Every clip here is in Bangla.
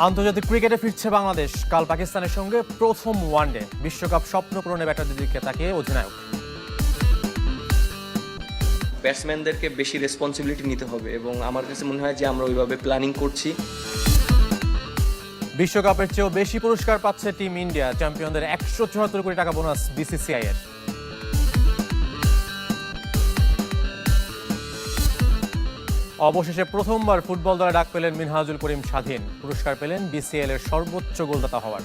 আন্তর্জাতিক ক্রিকেটে ফিরছে বাংলাদেশ। কাল পাকিস্তানের সঙ্গে প্রথম ওয়ানডে। বিশ্বকাপ স্বপ্ন পূরণে ব্যাটারদের দিকে তাকিয়ে অধিনায়ক। ব্যাটসম্যানদেরকে বেশি রেসপন্সিবিলিটি নিতে হবে এবং আমার কাছে মনে হয় যে আমরা ওইভাবে প্ল্যানিং করছি। বিশ্বকাপের চেয়েও বেশি পুরস্কার পাচ্ছে টিম ইন্ডিয়া। চ্যাম্পিয়নদের 174 কোটি টাকা বোনাস বিসিসিআই এর। অবশেষে প্রথমবার ফুটবল দলে ডাক পেলেন মিনহাজুল করিম স্বাধীন। পুরস্কার পেলেন বিসিএল এর সর্বোচ্চ গোলদাতা হওয়ার।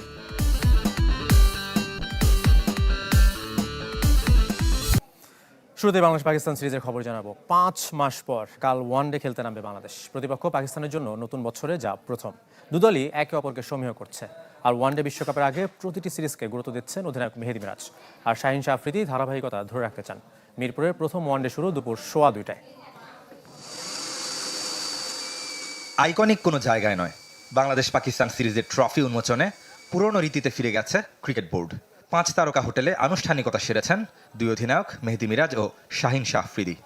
শুরুতে বাংলাদেশ পাকিস্তান সিরিজের খবর জানাবো। 5 মাস পর কাল ওয়ানডে খেলতে নামবে বাংলাদেশ। প্রতিপক্ষ পাকিস্তানের জন্য নতুন বছরে যা প্রথম। দুদলই একে অপরকে সমীহ করছে। আর ওয়ানডে বিশ্বকাপের আগে প্রতিটি সিরিজকে গুরুত্ব দিচ্ছেন অধিনায়ক মেহেদী মিরাজ। আর শাহিন শাহ আফ্রিদি ধারাবাহিকতা ধরে রাখতে চান। মিরপুরের প্রথম ওয়ানডে শুরু দুপুর 2:15টায়। আইকনিক কোনো জায়গায় নয়, বাংলাদেশ পাকিস্তান সিরিজের ট্রফি উন্মোচনে পুরনো রীতিতে ফিরে গেছে ক্রিকেট বোর্ড। 5 তারকা হোটেলে আনুষ্ঠানিকতা সেরেছেন দুই অধিনায়ক মেহেদী মিরাজ ও শাহিন শাহ আফ্রিদি।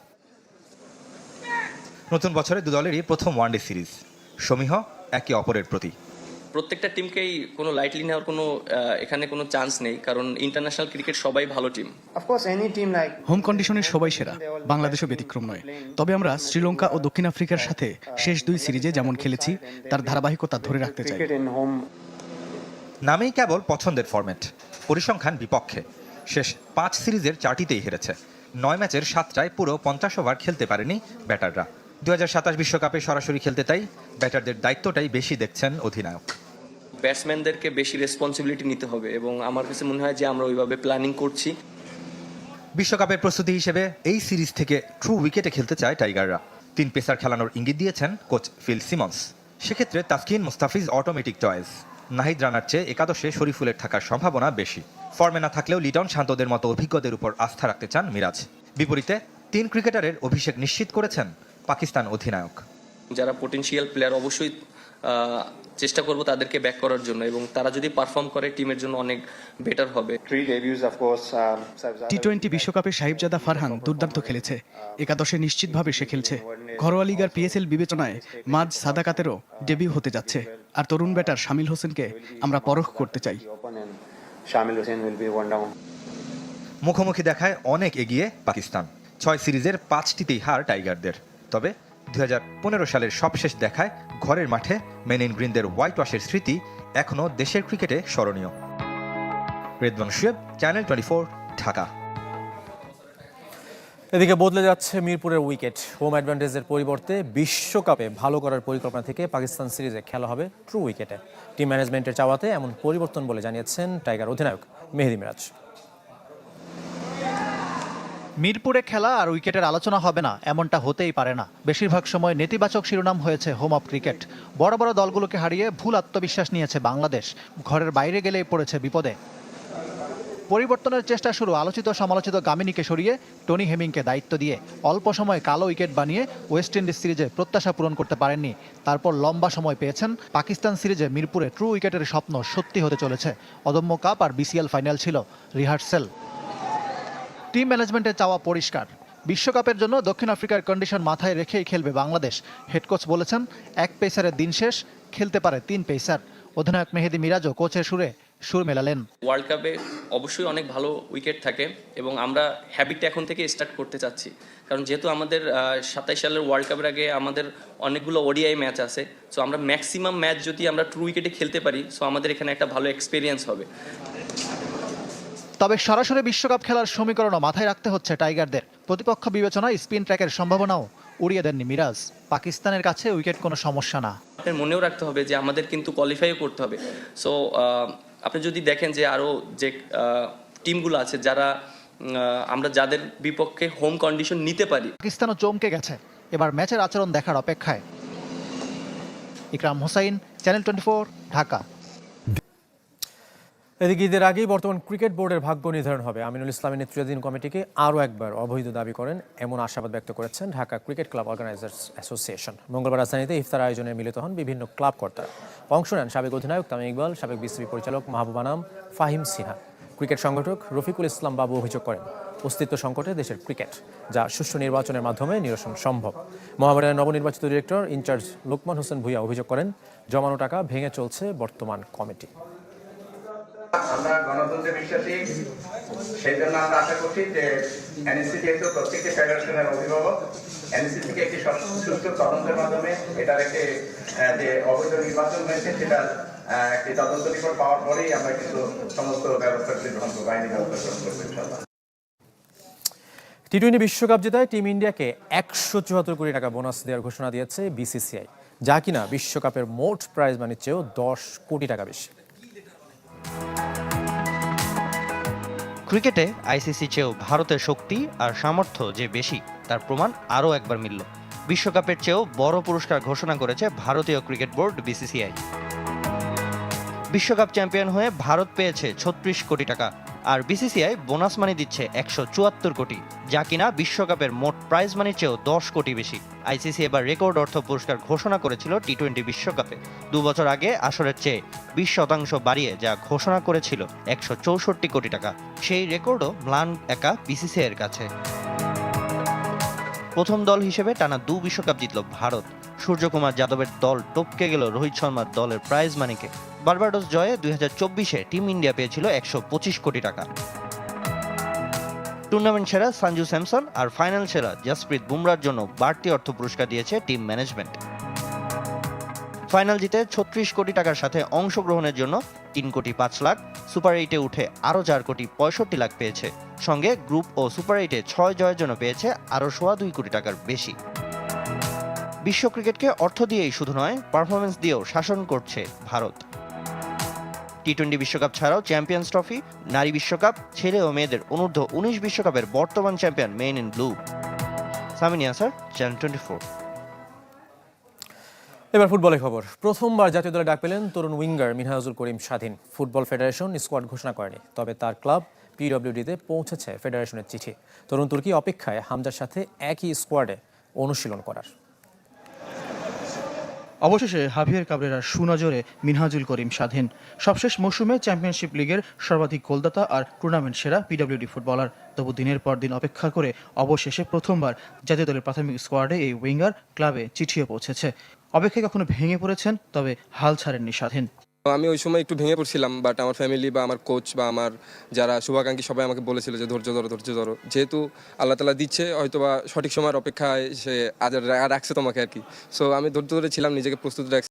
নতুন বছরে দুদলেরই প্রথম ওয়ানডে সিরিজ, সমীহ একে অপরের প্রতি। প্রত্যেকটা টিমকেই কোনো লাইটলি নেওয়ার কোনো এখানে কোনো চান্স নেই, কারণ ইন্টারন্যাশনাল ক্রিকেট সবাই ভালো টিম। হোম কন্ডিশনের সবাই সেরা, বাংলাদেশও ব্যতিক্রম নয়। তবে আমরা শ্রীলঙ্কা ও দক্ষিণ আফ্রিকার সাথে শেষ 2 সিরিজে যেমন খেলেছি তার ধারাবাহিকতা ধরে রাখতে চাই। নামেই কেবল পছন্দের ফরম্যাট, পরিসংখ্যান বিপক্ষে। শেষ 5 সিরিজের 4টিতেই হেরেছে। 9 ম্যাচের 7টায় পুরো 50 ওভার খেলতে পারেনি ব্যাটাররা। 2027 বিশ্বকাপে সরাসরি খেলতে তাই ব্যাটারদের দায়িত্বটাই বেশি দেখছেন অধিনায়ক। ব্যাটসম্যানদেরকে বেশি রেসপন্সিবিলিটি নিতে হবে এবং আমার কাছে মনে হয় যে আমরা ওইভাবে প্ল্যানিং করছি। বিশ্বকাপের প্রস্তুতি হিসেবে এই সিরিজ থেকে ট্রু উইকেটে খেলতে চায় টাইগাররা। 3 পেসার খেলানোর ইঙ্গিত দিয়েছেন কোচ ফিল সিমন্স। সেক্ষেত্রে তাসকিন মুস্তাফিজ অটোমেটিক চয়েস। নাহিদ রানার চেয়ে একাদশে শরীফুলের থাকার সম্ভাবনা বেশি। ফর্মে না থাকলেও লিটন শান্তদের মতো অভিজ্ঞদের উপর আস্থা রাখতে চান মিরাজ। বিপরীতে 3 ক্রিকেটারের অভিষেক নিশ্চিত করেছেন পাকিস্তান অধিনায়ক। যারা পটেনশিয়াল প্লেয়ার অবশ্যই চেষ্টা করব তাদেরকে ব্যাক করার জন্য, এবং তারা যদি পারফর্ম করে টিমের জন্য অনেক বেটার হবে। টি-20 বিশ্বকাপে সাহিবজাদা ফারহান দুর্দান্ত খেলেছে। একাদশে নিশ্চিতভাবে সে খেলছে। ঘরোয়া লিগার পিএসএল বিবেচনায় মাঝ সাদাকাতেরও ডেবিউ হতে যাচ্ছে। আর তরুণ ব্যাটার শামিল হোসেনকে আমরা পরখ করতে চাই। মুখোমুখি দেখায় অনেক এগিয়ে পাকিস্তান। 6 সিরিজের 5টিতেই হার টাইগারদের। তবে 2015 সালের সবশেষ দেখায় ঘরের মাঠে মেন ইন গ্রিনদের হোয়াইট ওয়াশের স্মৃতি এখনও দেশের ক্রিকেটে স্মরণীয়। রেদওয়ান শুয়েব, চ্যানেল 24, ঢাকা। এদিকে বদলে যাচ্ছে মিরপুরের উইকেট। হোম অ্যাডভান্টেজের পরিবর্তে বিশ্বকাপে ভালো করার পরিকল্পনা থেকে পাকিস্তান সিরিজে খেলা হবে ট্রু উইকেটে। টিম ম্যানেজমেন্টের চাওয়াতে এমন পরিবর্তন বলে জানিয়েছেন টাইগার অধিনায়ক মেহেদী মিরাজ। মিরপুরে খেলা আর উইকেটের আলোচনা হবে না, এমনটা হতেই পারে না। বেশিরভাগ সময় নেতিবাচক শিরোনাম হয়েছে হোম অফ ক্রিকেট। বড় বড় দলগুলোকে হারিয়ে ভুল আত্মবিশ্বাস নিয়েছে বাংলাদেশ। ঘরের বাইরে গেলেই পড়েছে বিপদে। পরিবর্তনের চেষ্টা শুরু আলোচিত সমালোচিত গামিনীকে সরিয়ে টনি হেমিংকে দায়িত্ব দিয়ে। অল্প সময় কালো উইকেট বানিয়ে ওয়েস্ট ইন্ডিজ সিরিজে প্রত্যাশা পূরণ করতে পারেননি। তারপর লম্বা সময় পেয়েছেন। পাকিস্তান সিরিজে মিরপুরে ট্রু উইকেটের স্বপ্ন সত্যি হতে চলেছে। অদম্য কাপ আর বিসিএল ফাইনাল ছিল রিহার্সেল। টিম ম্যানেজমেন্টের চাওয়া পরিষ্কার। বিশ্বকাপের জন্য দক্ষিণ আফ্রিকার কন্ডিশন মাথায় রেখেই খেলবে বাংলাদেশ। হেড কোচ বলেছেন 1 পেসারের দিন শেষ, খেলতে পারে 3 পেসার। অধিনায়ক মেহেদী মিরাজও কোচের সুর মেলালেন। ওয়ার্ল্ড কাপে অবশ্যই অনেক ভালো উইকেট থাকে এবং আমরা হ্যাবিটটা এখন থেকে স্টার্ট করতে চাচ্ছি, কারণ যেহেতু আমাদের 27 সালের ওয়ার্ল্ড কাপের আগে আমাদের অনেকগুলো ওডিআই ম্যাচ আছে। সো আমরা ম্যাক্সিমাম ম্যাচ যদি আমরা ট্রু উইকেটে খেলতে পারি, সো আমাদের এখানে একটা ভালো এক্সপিরিয়েন্স হবে। তবে সরাসরি বিশ্বকাপ খেলার সমীকরণও মাথায় রাখতে হচ্ছে টাইগারদের। প্রতিপক্ষ বিবেচনায় স্পিন ট্র্যাকের সম্ভাবনাও উড়িয়ে দেননি মিরাজ। পাকিস্তানের কাছে উইকেট কোনো সমস্যা না। আপনার মনেও রাখতে হবে যে আমাদের কিন্তু কোয়ালিফাইও করতে হবে। সো আপনি যদি দেখেন যে আরও যে টিমগুলো আছে যারা আমরা যাদের বিপক্ষে হোম কন্ডিশন নিতে পারি। পাকিস্তানও চমকে গেছে, এবার ম্যাচের আচরণ দেখার অপেক্ষায়। ইকরাম হোসাইন, চ্যানেল 24, ঢাকা। এদিকে ঈদের আগেই বর্তমান ক্রিকেট বোর্ডের ভাগ্য নির্ধারণ হবে। আমিনুল ইসলামের নেতৃত্বাধীন কমিটিকে আরও একবার অবৈধ দাবি করেন এমন আশাবাদ ব্যক্ত করেছেন Dhaka cricket club organisers association. মঙ্গলবার রাজধানীতে ইফতার আয়োজনে মিলিত হন বিভিন্ন ক্লাব কর্তারা। অংশ নেন সাবেক অধিনায়ক তামিম ইকবাল, সাবেক বিসিবি পরিচালক মাহবুব আনাম, ফাহিম সিনহা। ক্রিকেট সংগঠক রফিকুল ইসলাম বাবু অভিযোগ করেন অস্তিত্ব সংকটে দেশের ক্রিকেট, যা সুষ্ঠু নির্বাচনের মাধ্যমে নিরসন সম্ভব। মোহামেডানের নবনির্বাচিত ডিরেক্টর ইনচার্জ লোকমান হোসেন ভূঁইয়া অভিযোগ করেন, জমানো টাকা ভেঙে চলছে বর্তমান কমিটি। আমরা গণতন্ত্রে বিশ্বাসী, সেই জন্য আমরা আশা করছি যে এনএসসি যেহেতু প্রত্যেকটি ফেডারেশনের অভিভাবক, এনএসসি থেকে একটি সুষ্ঠু তদন্তের মাধ্যমে এটার একটি যে অবৈধ নির্বাচন হয়েছে সেটা একটি তদন্ত রিপোর্ট পাওয়ার পরেই আমরা কিন্তু সমস্ত ব্যবস্থা গ্রহণ করবো, আইনি ব্যবস্থা গ্রহণ করবো ইনশাআল্লাহ। টি-20 বিশ্বকাপ জেতায় টিম ইন্ডিয়াকে 174 কোটি টাকা বোনাস দেওয়ার ঘোষণা দিয়েছে বিসিসিআই, যা কিনা বিশ্বকাপের মোট প্রাইজ মানির চেয়েও 10 কোটি টাকা বেশি। ক্রিকেটে আইসিসি চেয়েও ভারতের শক্তি আর সামর্থ্য যে বেশি তার প্রমাণ আরও একবার মিলল। বিশ্বকাপের চেয়েও বড় পুরস্কার ঘোষণা করেছে ভারতীয় ক্রিকেট বোর্ড বিসিসিআই। বিশ্বকাপ চ্যাম্পিয়ন হয়ে ভারত পেয়েছে 36 কোটি টাকা, আর বিসিসিআই বোনাস মানি দিচ্ছে 174 কোটি, যা কিনা বিশ্বকাপের মোট প্রাইজ মানির চেয়েও 10 কোটি বেশি। আইসিসি এবার রেকর্ড অর্থ পুরস্কার ঘোষণা করেছিল টি-20 বিশ্বকাপে 2 বছর আগে আসরের চেয়ে 20% বাড়িয়ে যা ঘোষণা করেছিল 164 কোটি টাকা। সেই রেকর্ডও ম্লান একা বিসিসিআইয়ের কাছে। প্রথম দল হিসেবে টানা 2 বিশ্বকাপ জিতল ভারত। সূর্যকুমার যাদবের দল টপকে গেল রোহিত শর্মার দলের প্রাইজ মানিকে। বার্বাডোস জয়ে 2024-এ টিম ইন্ডিয়া পেয়েছিল 125 কোটি টাকা। টুর্নামেন্ট সেরা সঞ্জু স্যামসন আর ফাইনাল সেরা জসপ্রীত বুমরার জন্য বাড়তি অর্থ পুরস্কার দিয়েছে টিম ম্যানেজমেন্ট। ফাইনাল জিতে 36 কোটি টাকার সাথে অংশগ্রহণের জন্য 3 কোটি 5 লাখ, সুপার 8-এ উঠে আরও 4 কোটি 65 লাখ পেয়েছে। সঙ্গে গ্রুপ ও সুপার 8-এ 6 জয়ের জন্য পেয়েছে আরও 2.25 কোটি টাকার বেশি। বিশ্ব ক্রিকেটকে অর্থ দিয়েই শুধু নয়, পারফরমেন্স দিয়েও শাসন করছে ভারত। টি-20 বিশ্বকাপ ছাড়াও চ্যাম্পিয়ন্স ট্রফি, নারী বিশ্বকাপ, ছেলে ও মেয়েদের অনূর্ধ্ব 19 বিশ্বকাপের বর্তমান champion men in blue. Samin Yasar, channel 24। এবার ফুটবলের খবর। প্রথমবার জাতীয় দলে ডাক পেলেন তরুণ উইঙ্গার মিনহাজুল করিম স্বাধীন। ফুটবল ফেডারেশন স্কোয়াড ঘোষণা করেনি, তবে তার ক্লাব পিডব্লিউডিতে পৌঁছেছে ফেডারেশনের চিঠি। তরুণ তুর্কি অপেক্ষায় হামজার সাথে একই স্কোয়াডে অনুশীলন করার। অবশেষে হাভিয়ার কাবরেরার সুনজরে মিনহাজুল করিম স্বাধীন। সবশেষ মৌসুমে চ্যাম্পিয়নশিপ লিগের সর্বাধিক গোলদাতা আর টুর্নামেন্ট সেরা পিডব্লিউডি ফুটবলার। তবু দিনের পর দিন অপেক্ষা করে অবশেষে প্রথমবার জাতীয় দলের প্রাথমিক স্কোয়াডে এই উইঙ্গার ক্লাবে চিঠিও পৌঁছেছে। অপেক্ষায় কখনো ভেঙে পড়েছেন, তবে হাল ছাড়েননি স্বাধীন। আমি ওই সময় একটু ভেঙে পড়ছিলাম, বাট আমার ফ্যামিলি বা আমার কোচ বা আমার যারা শুভাকাঙ্ক্ষী সবাই আমাকে বলেছিল যে ধৈর্য ধরো। যেহেতু আল্লাহ তাআলা দিচ্ছে, হয়তো বা সঠিক সময়ের অপেক্ষায় সে আজ রাখছে তোমাকে আর কি। সো আমি ধৈর্য ধরে ছিলাম, নিজেকে প্রস্তুত রাখছি।